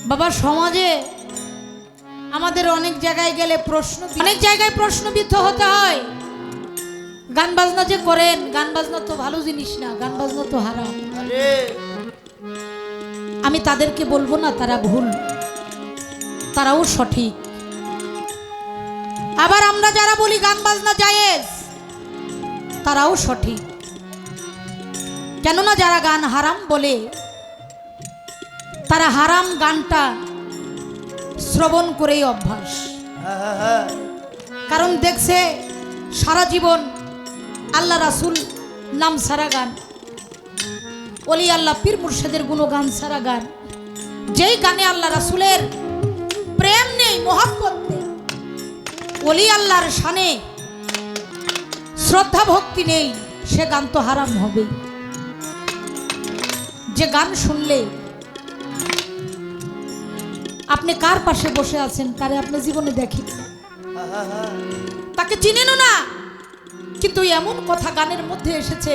বাবা সমাজে আমাদের অনেক জায়গায় গেলে অনেক জায়গায় প্রশ্নবিদ্ধ হতে হয়। গান বাজনা যে করেন, গান বাজনা তো ভালো জিনিস না, গান বাজনা তো হারাম। আমি তাদেরকে বলবো না তারা ভুল, তারাও সঠিক। আবার আমরা যারা বলি গান বাজনা জায়েজ, তারাও সঠিক। কেননা যারা গান হারাম বলে, তারা হারাম গানটা শ্রবণ করেই অভ্যাস। কারণ দেখছে সারা জীবন আল্লাহ রাসূল নাম সারা গান, ওলি আল্লাহ পীর মুর্শিদের গুণগান সারা গান। যেই গানে আল্লাহ রাসূলের প্রেম নেই, মহব্বত নেই, ওলি আল্লাহর শানে শ্রদ্ধা ভক্তি নেই, সে গান তো হারাম হবে। যে গান শুনলে আপনি কার পাশে বসে আছেন তারে আপনি জীবনে দেখেন, তাকে চিনেনও না, কিন্তু এমন কথা গানের মধ্যে এসেছে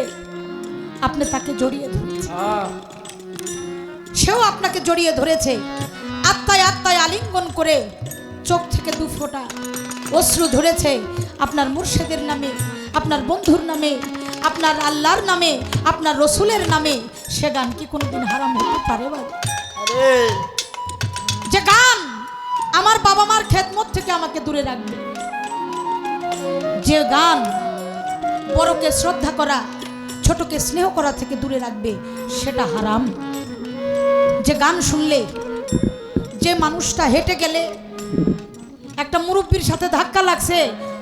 আপনি তাকে জড়িয়ে ধরেছেন, সেও আপনাকে জড়িয়ে ধরেছে। আত্মায় আত্মায় আলিঙ্গন করে চোখ থেকে দু ফোঁটা অশ্রু ধরেছে আপনার মুর্শিদের নামে, আপনার বন্ধুর নামে, আপনার আল্লাহর নামে, আপনার রসুলের নামে। সে গান কি কোনোদিন হারাম হতে পারে? যে গান আমার বাবা মার খেদমত থেকে আমাকে দূরে রাখবে, যে গান বড়কে শ্রদ্ধা করা, ছোটকে স্নেহ করা থেকে দূরে রাখবে, সেটা হারাম। যে গান শুনলে যে মানুষটা হেঁটে গেলে একটা মুরব্বির সাথে ধাক্কা লাগছে,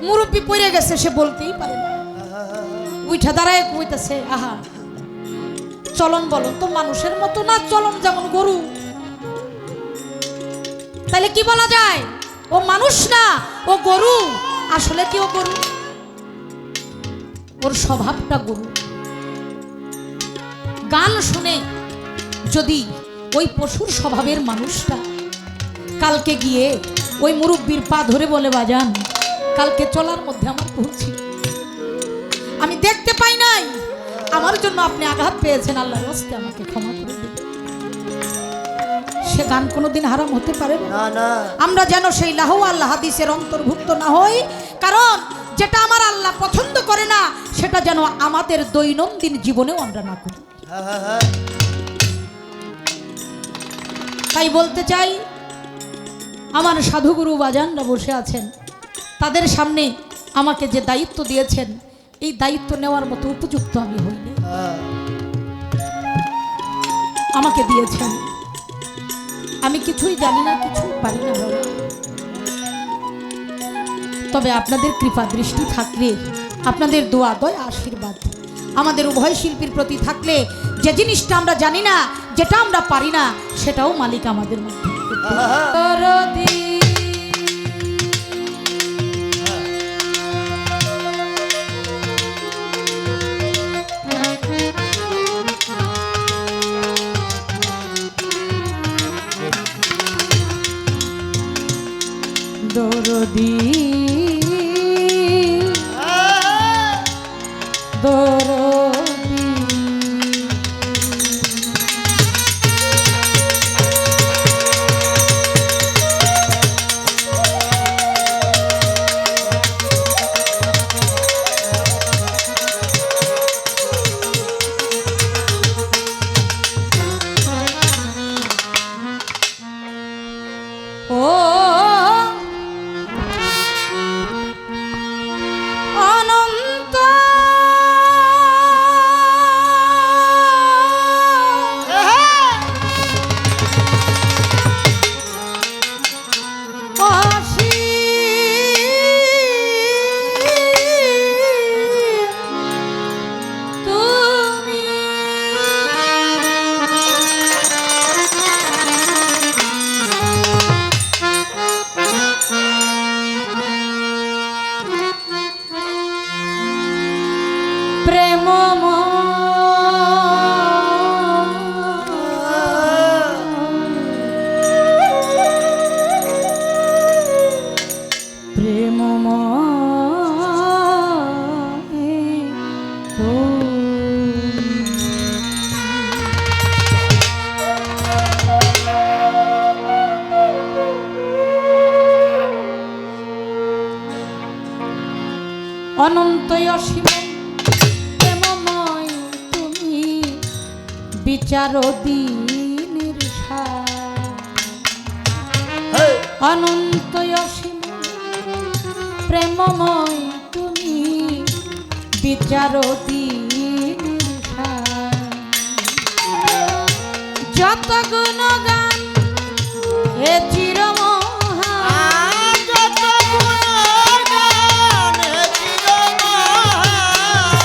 মুরব্বি পড়ে গেছে, সে বলতেই পারে না, উঠা দাঁড়ায় কইতেছে আহা চলন বলন তো মানুষের মতো না, চলন যেমন গরু। তাহলে কি বলা যায়? ও মানুষ না, ও গরু। আসলে কি ও গরু? ওর স্বভাবটা গরু। গান শুনে যদি ওই পশুর স্বভাবের মানুষটা কালকে গিয়ে ওই মুরব্বির পা ধরে বলে বাজান কালকে চলার মধ্যে আমার ভুল ছিল, আমি দেখতে পাই নাই, আমার জন্য আপনি আঘাত পেয়েছেন, আল্লাহর রাস্তায় আমাকে ক্ষমা করে দিন, সে গান কোনোদিন হারাম হতে পারে না। আমরা যেন সেই লাহু আল্লাহ হাদিসের অন্তর্ভুক্ত না হই, কারণ যেটা আমার আল্লাহ পছন্দ করে না সেটা যেন আমাদের দৈনন্দিন জীবনেও আমরা না করি। তাই বলতে চাই, আমার সাধুগুরু বাজানরা বসে আছেন, তাদের সামনে আমাকে যে দায়িত্ব দিয়েছেন, এই দায়িত্ব নেওয়ার মতো উপযুক্ত আমি হইনি। আমাকে দিয়েছেন, আমি কিছুই জানি না, কিছুই পারি না, তবে আপনাদের কৃপা দৃষ্টি থাকলে, আপনাদের দোয়া দয়া আশীর্বাদ আমাদের উভয় শিল্পীর প্রতি থাকলে, যে জিনিসটা আমরা জানি না, যেটা আমরা পারি না, সেটাও মালিক আমাদের মধ্যে। দরদি দরদি অনন্ত অসীম প্রেমময় তুমি বিচার দিনের সার। অনন্ত অসীম প্রেমময় তুমি বিচার দিনের সার। যত গুণগান হে চিরমহান, যত গুণগান হে চিরমহান,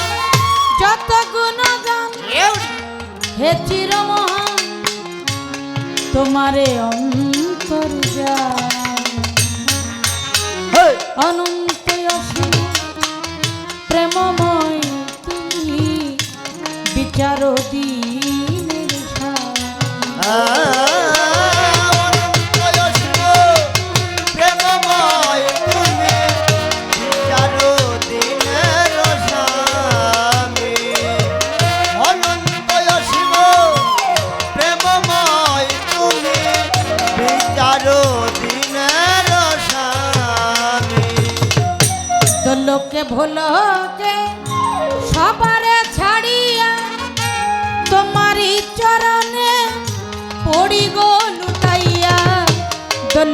যত গুণগান হে চিরমহান, তোমারে অন্তর্যান। অনন্ত অসীম প্রেমময় তুমি বিচার দিনের সার। লোকে ভোলকে সবারে ছাড়িয়া তোমারি চরণে পড়ি গো লুটাইয়া।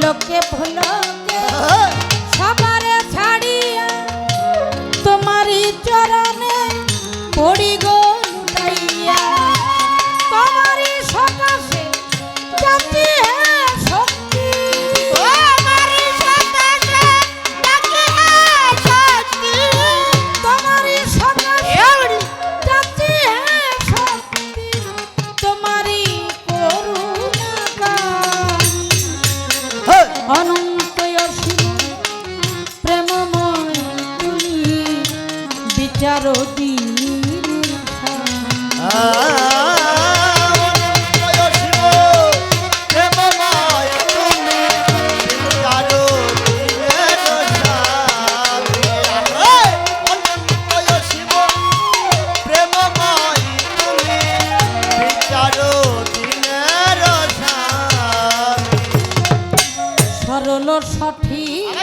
লোকে ভোলকে সবারে ছাড়িয়া তোমারি চরণে পড়ি গো লুটাইয়া। তোমারি সকাশে যাচ্ছি হে শক্তি, তোমারি সকাশে যাচ্ছি হে শক্তি, তোমারি সকাশে যাচ্ছি হে শক্তি, তোমারি করুণা গান। অনন্ত অসীম প্রেমময় তুমি বিচার দিনের সার। সরল সঠিক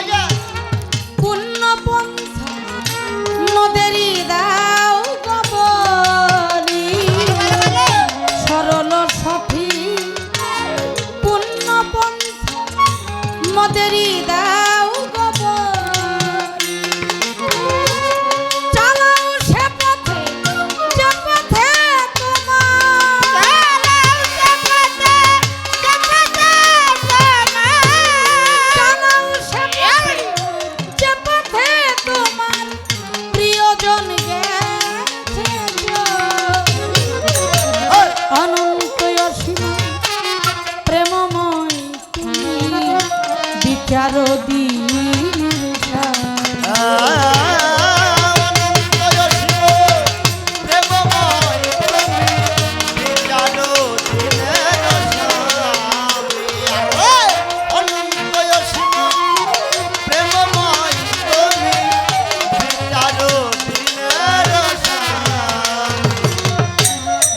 পূর্ণ পন্থা মোদেরই দাও গবলি। সরল সঠিক পূর্ণ পন্থা মোদেরই দাও গবলি। চালাও সে পথে যে পথে তোমার, চালাও সে পথে যে পথে তোমার প্রিয়জন গেছে চল। অনন্ত অসীম প্রেমময় তুমি বিচার দিনের সার।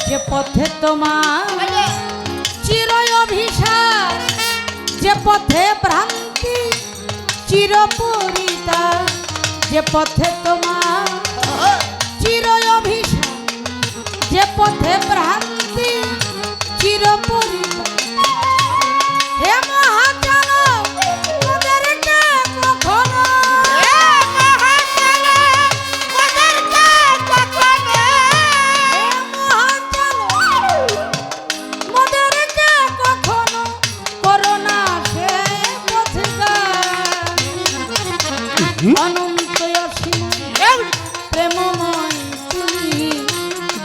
যে পথে তোমার চির অভিশাপ, যে পথে ভ্রান্তি চিরপরিতা, যে পথে তোমার চির অভিশাপ, যে পথে ভ্রান্তি চিরপরিতা। হে মহাচালক ওদেরকে কখনো, হে মহাচালক ওদেরকে কখনো, হে মহাচালক ওদেরকে কখনো করোনা সে পথগান। অনন্ত অসীম প্রেমময় তুমি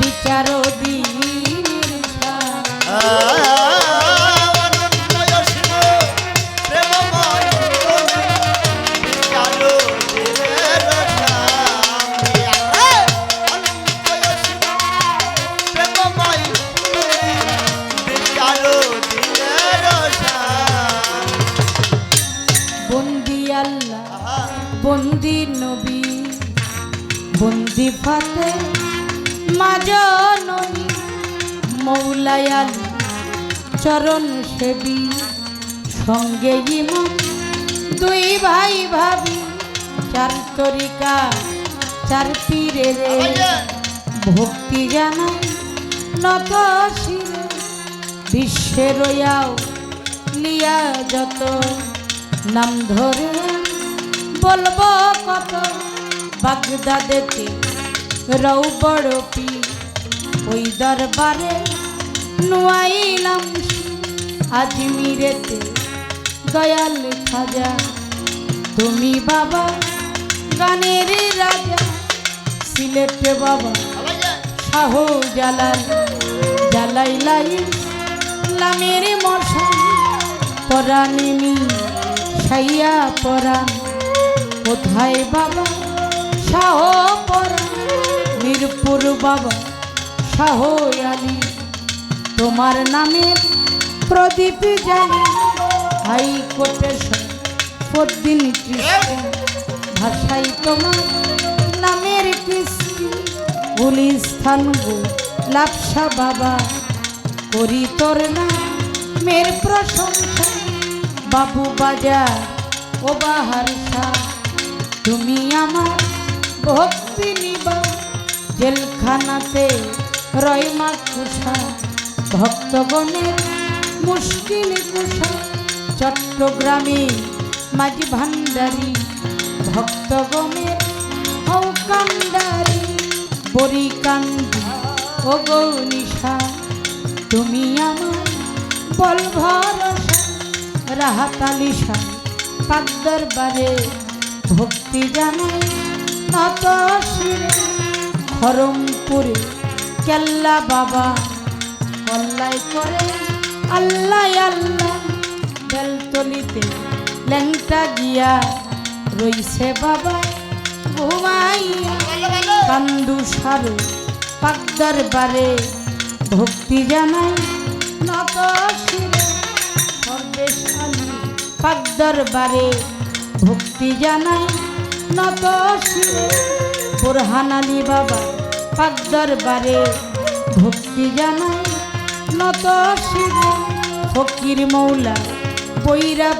বিচার দিনের সার। বন্দি আল্লাহ বন্দি নবী বন্দি ফাতে মাজননী মৌলায়াল চরণ সেবী সঙ্গে ইমাম দুই ভাই ভাবি চার তরিকা চার পীরে রে ভক্তি জানাই নত শিরে বিশ্বে রয়াও লিয়া যত নাম ধরে বলবো কত বাগদাদেতে রৌ বড় পীর ওই দরবারে নুয়াইলাম আজমিরেতে দয়াল খাজা তুমি বাবা গানের রাজা সিলেটে বাবা শাহ জালাল জালাইলাই লামের মশান পরাণিনী সাইয়া পরাণ কোথায় বাবা শাহ পরাণ মিরপুর বাবা শাহ আলী তোমার নামের প্রদীপ জানি হাইকোর্টে পরদিন কৃষ্ণ ভাষাই তোমার নামের কৃষ্ণ গুলিস্থান গো লাপসা বাবা করি তোর নামের প্রশংসা বাবু বাজার ও বাহার শাহ তুমি আমার ভক্তি নিবা জেলখানাতে রয় মা কুষা ভক্তগণের মুশকিল কুষা চট্টগ্রামে মাঝি ভান্ডারী ভক্তগণের হৌকান্ডারী বরিকান্দি ও গৌনিশা তুমি আমার বল ভরসা রাহাতালিশা পাক দরবারে ভক্তি জানাই নত শিরে খরমপুরে কেল্লা বাবা কল্লাই করে আল্লাহ আল্লাহ বেলতলিতে ল্যাংটা গিয়া রইছে বাবা ঘুমাইয়া কান্দু সারু পাক দরবারে ভক্তি জানাই নত শিরে সর্বেশ আলী পাক দরবারে ভক্তি জানাই নত শিরে বোরহান আলী বাবা পাক দরবারে ভক্তি জানাই নত শিরে ফকির মৌলা বৈরা